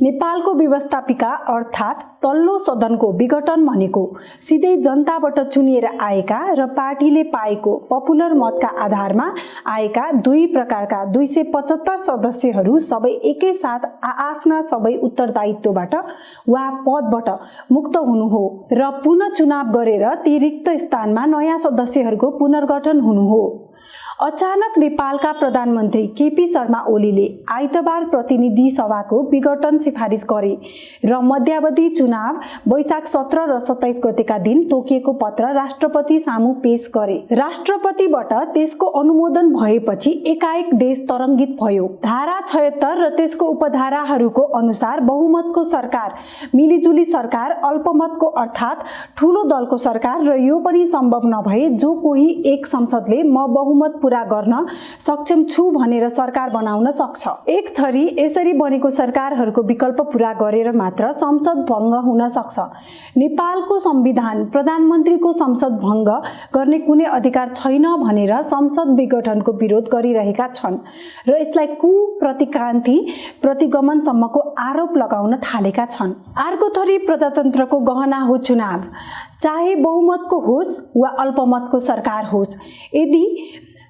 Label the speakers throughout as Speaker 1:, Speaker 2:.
Speaker 1: नेपालको व्यवस्थापिका अर्थात् तल्लो सदनको विघटन भनेको सिधै जनताबाट चुनिएर आएका र पार्टीले पाएको पपुलर मतका आधारमा आएका दुई प्रकारका 275 सदस्यहरू सबै एकैसाथ आफ्ना सबै उत्तरदायित्वबाट वा पदबाट मुक्त हुनु हो र पुनः चुनाव गरेर ती रिक्त स्थानमा नयाँ सदस्यहरूको पुनर्गठन हुनु हो। अचानक नेपालका प्रधानमन्त्री केपी शर्मा ओलीले आइतबार प्रतिनिधि सभाको विघटन सिफारिस गरे र मध्यावधि चुनाव वैशाख 17 र 27 गतेका दिन तोकिएको पत्र राष्ट्रपति सामु पेश गरे। राष्ट्रपतिबाट त्यसको अनुमोदन भएपछि एकाएक देश तरङ्गित भयो। धारा 76 र त्यसको उपधाराहरूको अनुसार बहुमतको सरकार, मिलिजुली सरकार, अल्पमतको अर्थात् ठूलो दलको सरकार र यो पनि सम्भव नभए जो कोही एक संसदले म बहुमत पूरा गर्न सक्षम छु भनेर सरकार बनाउन सक्छ। एक थरी यसरी बनेको सरकारहरूको विकल्प पूरा गरेर मात्र संसद भङ्ग हुन सक्छ। नेपालको संविधान प्रधानमन्त्रीको संसद भङ्ग गर्ने कुनै अधिकार छैन भनेर संसद विघटनको विरोध गरिरहेका छन् र यसलाई कुप्रतिक्रान्ति प्रतिगमनसम्मको आरोप लगाउन थालेका छन्। अर्को थरी प्रजातन्त्रको गहना हो चुनाव, चाहे बहुमतको होस् वा अल्पमतको सरकार होस्। यदि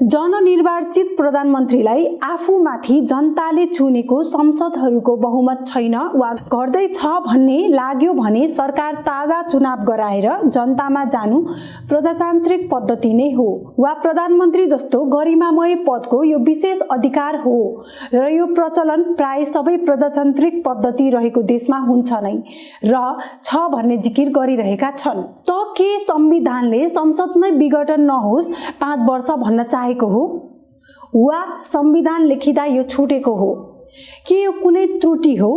Speaker 1: जननिर्वाचित प्रधानमन्त्रीलाई आफूमाथि जनताले चुनेको संसदहरूको बहुमत छैन वा घट्दैछ भन्ने लाग्यो भने सरकार ताजा चुनाव गराएर जनतामा जानु प्रजातान्त्रिक पद्धति नै हो वा प्रधानमन्त्री जस्तो गरिमामय पदको यो विशेष अधिकार हो र यो प्रचलन प्राय सबै प्रजातान्त्रिक पद्धति रहेको देशमा हुन्छ नै र छ भन्ने जिकिर गरिरहेका छन्। त के संविधानले संसद नै विघटन नहोस् 5 वर्ष भन्न चाहेको हो वा संविधान लेखिदा यो छुटेको हो? के यो कुनै त्रुटि हो?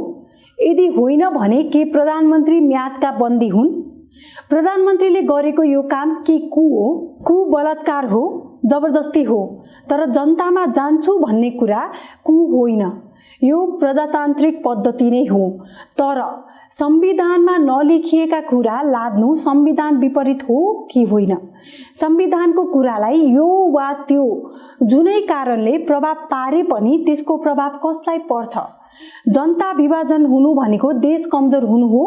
Speaker 1: यदि होइन भने के प्रधानमन्त्री म्यादका बन्दी हुन्? प्रधानमन्त्रीले गरेको यो काम के कु हो? कु बलात्कार हो, जबरजस्ती हो, तर जनतामा जान्छु भन्ने कुरा कु होइन। यो प्रजातान्त्रिक पद्धति नै हो। तर संविधानमा नलेखिएका कुरा लाद्नु संविधान विपरीत हो कि होइन? संविधानको कुरालाई यो वा त्यो जुनै कारणले प्रभाव पारे पनि त्यसको प्रभाव कसलाई पर्छ? जनता विभाजन हुनु भनेको देश कमजोर हुनु हो?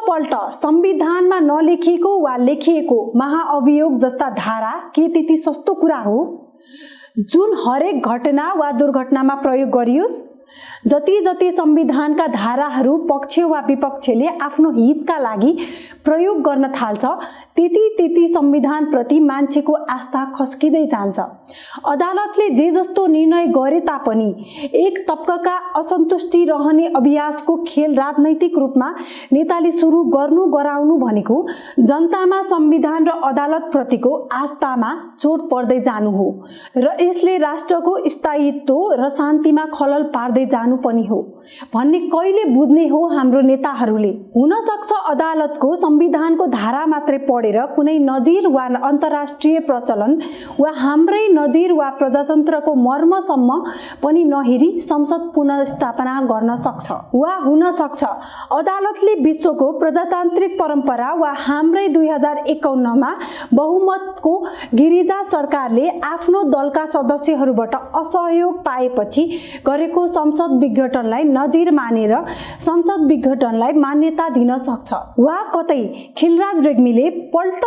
Speaker 1: पल्ट संविधानमा नलेखिएको वा लेखिएको महाअभियोग जस्ता धारा के त्यति सस्तो कुरा हो जुन हरेक घटना वा दुर्घटनामा प्रयोग गरियोस्? जति संविधानका धाराहरू पक्ष वा विपक्षले आफ्नो हितका लागि प्रयोग गर्न थाल्छ त्यति संविधान प्रति मान्छेको आस्था खस्किँदै जान्छ। अदालतले जे जस्तो निर्णय गरे तापनि एक तबकाका असन्तुष्टि रहने अभ्यासको खेल राजनैतिक रूपमा नेताले सुरु गराउनु भनेको जनतामा संविधान र अदालत प्रतिको आस्थामा चोट पर्दै जानु हो र यसले राष्ट्रको स्थायित्व र शान्तिमा खलल पार्दै जानु पनि हो भन्ने कहिले बुझ्ने हो हाम्रो नेताहरूले? हुन सक्छ अदालतको संविधानको धारा मात्रै पढेर कुनै नजिर वा अन्तर्राष्ट्रिय प्रचलन वा हाम्रै नजिर वा प्रजातन्त्रको मर्मसम्म पनि नहेरी संसद पुनर्स्थापना गर्न सक्छ वा हुन सक्छ अदालतले विश्वको प्रजातान्त्रिक परम्परा वा हाम्रै 2051 मा बहुमतको गिरिजा सरकारले आफ्नो दलका सदस्यहरूबाट असहयोग पाएपछि गरेको संसद विघटनलाई नजिर मानेर संसद विघटनलाई मान्यता दिन सक्छ वा कतै खिलराज रेग्मीले पल्ट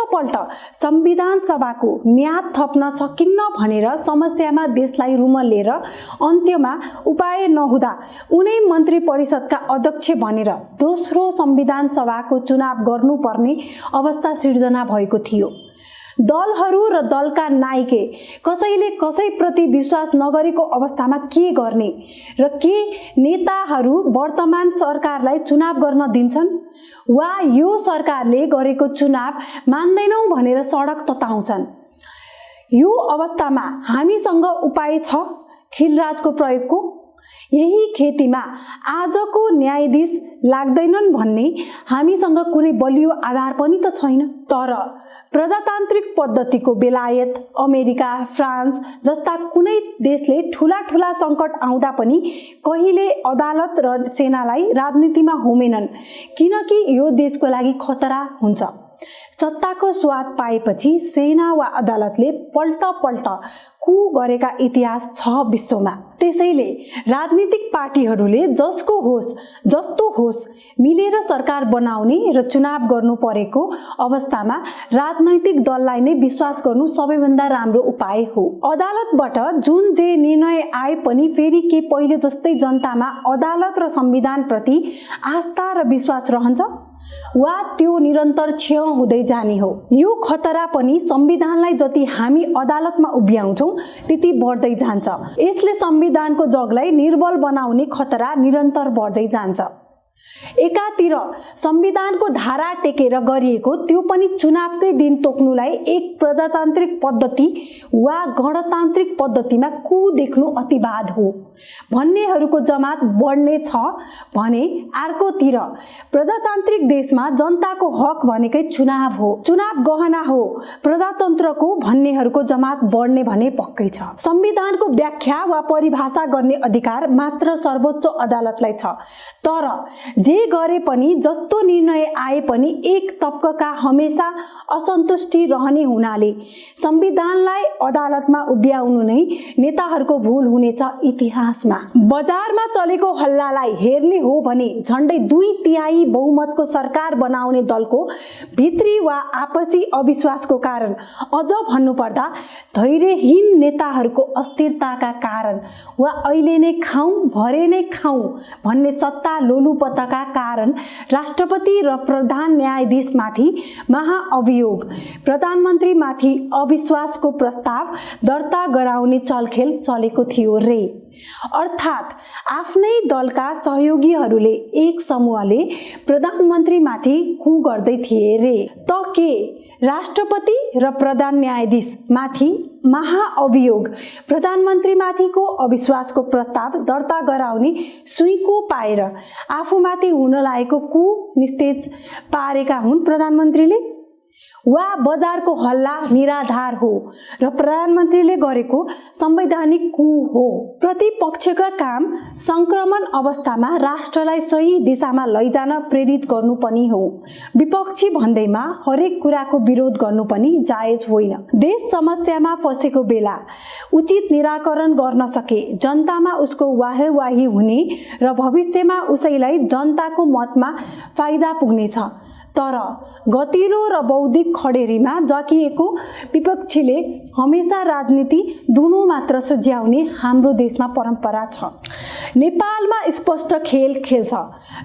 Speaker 1: संविधान सभाको म्याद थप्न सकिन्न भनेर समस्यामा देशलाई रुमल्लेर अन्त्यमा उपाय नहुँदा उनै मन्त्री परिषदका अध्यक्ष बनेर दोस्रो संविधान सभाको चुनाव गर्नुपर्ने अवस्था सिर्जना भएको थियो। दलहरू र दलका नायके कसैले कसैप्रति विश्वास नगरेको अवस्थामा के गर्ने र के नेताहरू वर्तमान सरकारलाई चुनाव गर्न दिन्छन् वा यो सरकारले गरेको चुनाव मान्दैनौ भनेर सडक तताउँछन्? यो अवस्थामा हामीसँग उपाय छ खिलराजको प्रयोगको? यही खेतीमा आजको न्यायाधीश लाग्दैनन् भन्ने हामीसँग कुनै बलियो आधार पनि त छैन। तर प्रजातान्त्रिक पद्धतिको बेलायत, अमेरिका, फ्रान्स जस्ता कुनै देशले ठूला संकट आउँदा पनि कहिले अदालत र सेनालाई राजनीतिमा होमेनन् किनकि यो देशको लागि खतरा हुन्छ। सत्ताको स्वाद पाएपछि सेना वा अदालतले पल्ट कु गरेका इतिहास छ विश्वमा। त्यसैले राजनीतिक पार्टीहरूले जस्तो होस् मिलेर सरकार बनाउने र चुनाव गर्नु परेको अवस्थामा राजनैतिक दललाई नै विश्वास गर्नु सबैभन्दा राम्रो उपाय हो। अदालतबाट जुन जे निर्णय आए पनि फेरि के पहिले जस्तै जनतामा अदालत र संविधान प्रति आस्था र विश्वास रहन्छ वा त्यो निरन्तर क्षय हुँदै जाने हो? यो खतरा पनि संविधानलाई जति हामी अदालतमा उभ्याउँछौं त्यति बढ्दै जान्छ। यसले संविधानको जगलाई निर्बल बनाउने खतरा निरन्तर बढ्दै जान्छ। एकातिर संविधानको धारा टेकेर गरिएको त्यो पनि चुनावकै दिन तोक्नुलाई एक प्रजातान्त्रिक पद्धति वा गणतान्त्रिक पद्धतिमा कु देख्नु अतिवाद हो भन्नेहरूको जमात बढ्ने छ भने अर्कोतिर प्रजातान्त्रिक देशमा जनताको हक भनेकै चुनाव हो, चुनाव गहना हो प्रजातन्त्रको भन्नेहरूको जमात बढ्ने भने पक्कै छ। संविधानको व्याख्या वा परिभाषा गर्ने अधिकार मात्र सर्वोच्च अदालतलाई छ, तर जे गरे पनि जस्तो निर्णय आए पनि एक तबका हमेशा असन्तुष्टि रहने हुनाले संविधानलाई अदालतमा उभ्याउनु नै नेताहरूको भूल हुनेछ। इतिहासमा बजारमा चलेको हल्लालाई हेर्ने हो भने झण्डै 2/3 बहुमतको सरकार बनाउने दलको भित्री वा आपसी अविश्वासको कारण, अझ भन्नुपर्दा धैर्यहीन नेताहरूको अस्थिरताका कारण वा अहिले नै खाऊं भरे नै खाऊं भन्ने सत्ता लोलुपताका कारण राष्ट्रपति र प्रधान न्यायाधीशमाथि महाअभियोग, प्रधानमन्त्रीमाथि अविश्वासको प्रस्ताव दर्ता गराउने चलखेल चलेको थियो रे। अर्थात् आफ्नै दलका सहयोगीहरूले एक समूहले प्रधानमन्त्रीमाथि कु गर्दै थिए रे। त के राष्ट्रपति र प्रधान न्यायाधीश माथि महाअभियोग, प्रधानमन्त्रीमाथिको अविश्वासको प्रस्ताव दर्ता गराउने सुइँको पाएर आफूमाथि हुन लागेको कु निस्तेज पारेका हुन् प्रधानमन्त्रीले? वा बजारको हल्ला निराधार हो र प्रधानमन्त्रीले गरेको संवैधानिक कु हो? प्रतिपक्षका काम संक्रमण अवस्थामा राष्ट्रलाई सही दिशामा लैजान प्रेरित गर्नु पनि हो। विपक्षी भन्दैमा हरेक कुराको विरोध गर्नु पनि जायज होइन। देश समस्यामा फसेको बेला उचित निराकरण गर्न सके जनतामा उसको वाहवाही हुने र भविष्यमा उसैलाई जनताको मतमा फाइदा पुग्नेछ। तर गतिलो र बौद्धिक खडेरीमा जाकिएको विपक्षीले हमेशा राजनीति दुनो मात्र सुझ्याउने हाम्रो देशमा परम्परा छ। नेपालमा स्पष्ट खेल खेल्छ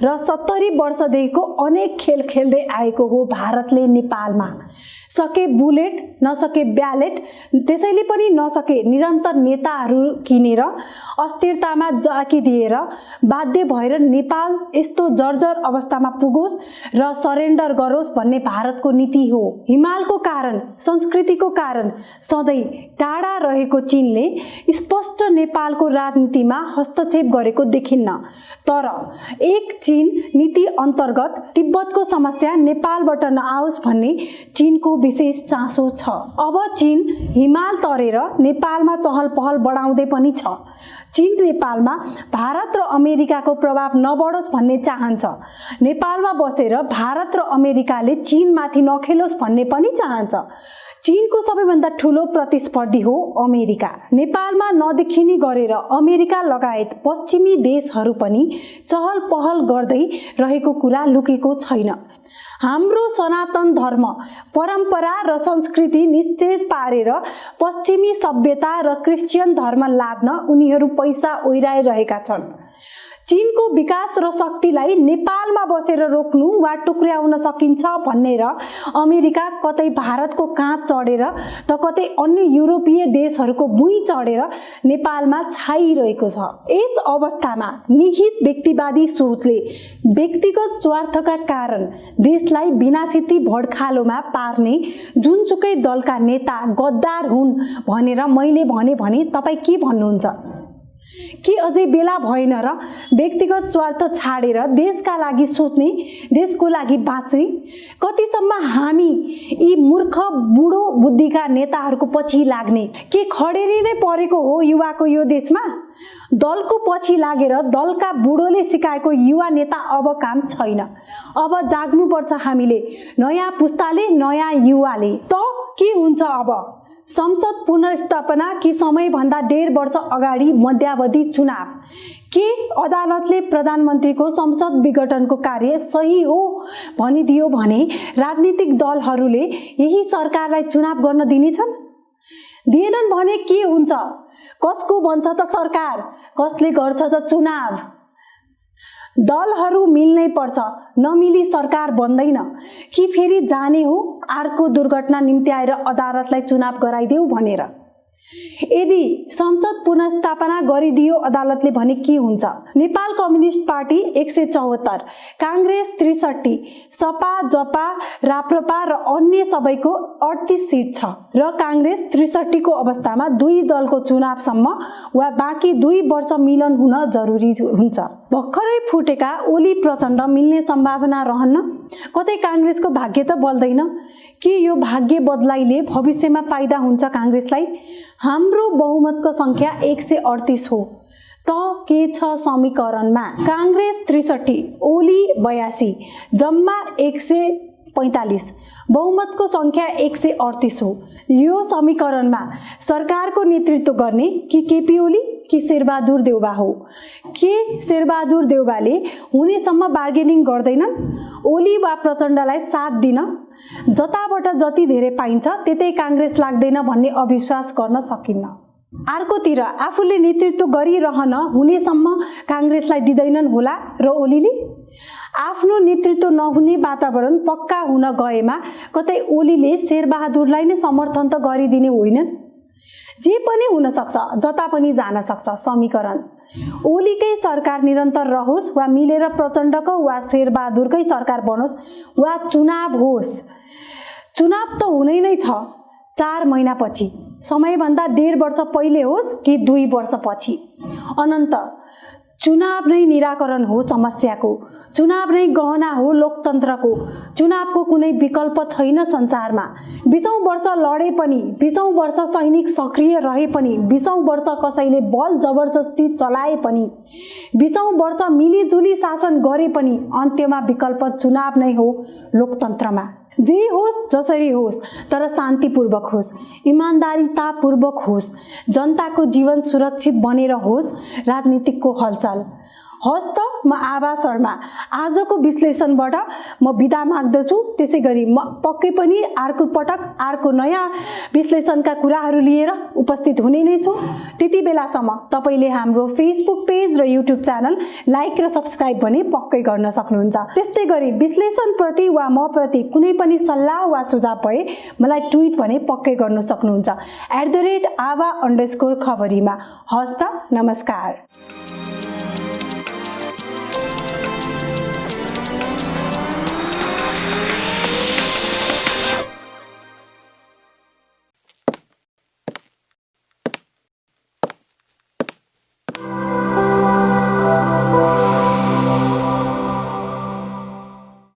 Speaker 1: र 70 वर्षदेखिको अनेक खेल खेल्दै आएको हो भारतले। नेपालमा सके बुलेट नसके ब्यालेट, त्यसैले पनि नसके निरन्तर नेताहरू किनेर अस्थिरतामा जाकिदिएर बाध्य भएर नेपाल यस्तो जर्जर अवस्थामा पुगोस् र सरेन्डर गरोस् भन्ने भारतको नीति हो। हिमालको कारण, संस्कृतिको कारण सधैँ टाढा रहेको चीनले स्पष्ट नेपालको राजनीतिमा हस्तक्षेप गरेको देखिन्न। तर एक चीन नीति अन्तर्गत तिब्बतको समस्या नेपालबाट नआओस् भन्ने चीनको विशेष चासो छ। अब चीन हिमाल तरेर नेपालमा चहल पहल बढाउँदै पनि छ। चीन नेपालमा भारत र अमेरिकाको प्रभाव नबढोस् भन्ने चाहन्छ। नेपालमा बसेर भारत र अमेरिकाले चीनमाथि नखेलोस् भन्ने पनि चाहन्छ। चीनको सबैभन्दा ठूलो प्रतिस्पर्धी हो अमेरिका। नेपालमा नदेखिने गरेर अमेरिका लगायत पश्चिमी देशहरू पनि चहल पहल गर्दै रहेको कुरा लुकेको छैन। हाम्रो सनातन धर्म, परम्परा र संस्कृति निस्तेज पारेर पश्चिमी सभ्यता र क्रिश्चियन धर्म लाद्न उनीहरू पैसा ओइराइरहेका छन्। चीनको विकास र शक्तिलाई नेपालमा बसेर रोक्नु वा टुक्र्याउन सकिन्छ भनेर अमेरिका कतै भारतको काँध चढेर त कतै अन्य युरोपीय देशहरूको भुइँ चढेर नेपालमा छाइरहेको छ। यस अवस्थामा निहित व्यक्तिवादी सोचले व्यक्तिगत स्वार्थका कारण देशलाई विनाशिती भड्खालोमा पार्ने जुनसुकै दलका नेता गद्दार हुन् भनेर मैले भने तपाईँ के भन्नुहुन्छ? के अझै बेला भएन र व्यक्तिगत स्वार्थ छाडेर देशका लागि सोच्ने, देशको लागि बाँच्ने? कतिसम्म हामी यी मूर्ख बुढो बुद्धिका नेताहरूको पछि लाग्ने? के खडेरी नै परेको हो युवाको यो देशमा? दलको पछि लागेर दलका बुढोले सिकाएको युवा नेता अब काम छैन। अब जाग्नुपर्छ हामीले, नयाँ पुस्ताले, नयाँ युवाले। त के हुन्छ अब? संसद पुनर्स्थापना कि समयभन्दा 1.5 वर्ष अगाडि मध्यावधि चुनाव? के अदालतले प्रधानमन्त्रीको संसद विघटनको कार्य सही हो भनिदियो भने राजनीतिक दलहरूले यही सरकारलाई चुनाव गर्न दिनेछन्? दिएनन् भने के हुन्छ? कसको बन्छ त सरकार? कसले गर्छ त चुनाव? दलहरू मिल्नै पर्छ, नमिली सरकार बन्दैन। कि फेरि जाने हो अर्को दुर्घटना निम्त्याएर अदालतलाई चुनाव गराइदेऊ भनेर? यदि संसद पुनर्स्थापना गरिदियो अदालतले भने के हुन्छ? नेपाल कम्युनिस्ट पार्टी 174, कांग्रेस 63, सपा, जपा, राप्रपा र अन्य सबैको 38 सिट छ र कांग्रेस 63 को अवस्थामा 2 दलको चुनावसम्म वा बाँकी 2 वर्ष मिलन हुन जरुरी हुन्छ। भर्खरै फुटेका ओली प्रचण्ड मिल्ने सम्भावना रहन्न। कतै कांग्रेसको भाग्य त बल्दैन। के यो भाग्य बदलाइले भविष्यमा फाइदा हुन्छ कांग्रेसलाई? हाम्रो बहुमतको संख्या 138 हो। त के छ समीकरणमा? कांग्रेस 63, ओली 82, जम्मा 145, बहुमतको संख्या 138 हो। यो समीकरणमा सरकारको नेतृत्व गर्ने कि केपी ओली कि शेरबहादुर देउबा हो? के शेरबहादुर देउबाले हुनेसम्म बार्गेनिङ गर्दैनन्? ओली वा प्रचण्डलाई साथ दिन जताबाट जति धेरै पाइन्छ त्यतै कांग्रेस लाग्दैन भन्ने अविश्वास गर्न सकिन्न। अर्कोतिर आफूले नेतृत्व गरिरहन हुनेसम्म कांग्रेसलाई दिँदैनन् होला र ओलीले? आफ्नो नेतृत्व नहुने वातावरण पक्का हुन गएमा कतै ओलीले शेरबहादुरलाई नै समर्थन त गरिदिने होइनन्? जे पनि हुन सक्छ, जता पनि जान सक्छ। समीकरण ओलीकै सरकार निरन्तर रहोस् वा मिलेर प्रचण्डको वा शेरबहादुरकै सरकार बनोस् वा चुनाव होस्। चुनाव त हुनै नै छ 4 महिनापछि, समयभन्दा 1.5 वर्ष पहिले होस् कि 2 वर्षपछि। अनन्त चुनाव नै निराकरण हो समस्याको। चुनाव नै गहना हो लोकतन्त्रको। चुनावको कुनै विकल्प छैन संसारमा। 20औं वर्ष लडे पनि, 20औं वर्ष सैनिक सक्रिय रहे पनि, 20औं वर्ष कसैले बल जबरजस्ती चलाए पनि, 20औं वर्ष मिलिजुली शासन गरे पनि अन्त्यमा विकल्प चुनाव नै हो लोकतन्त्रमा। जे होस् जसरी होस् तर शान्तिपूर्वक होस्, इमानदारीतापूर्वक होस्, जनताको जीवन सुरक्षित बनेर होस्, राजनीतिकको हलचल। हस् त म आभा शर्मा आजको विश्लेषणबाट म बिदा माग्दछु। त्यसैगरी म पक्कै पनि अर्को पटक अर्को नयाँ विश्लेषणका कुराहरू लिएर उपस्थित हुने नै छु। त्यति बेलासम्म तपाईले हाम्रो फेसबुक पेज र युट्युब च्यानल लाइक र सब्स्क्राइब पनि पक्कै गर्न सक्नुहुन्छ। त्यस्तै गरी विश्लेषण प्रति वा म प्रति कुनै पनि सल्लाह वा सुझाव भए मलाई ट्विट भने पक्कै गर्न सक्नुहुन्छ @ava_खबरीमा। हस् त, नमस्कार।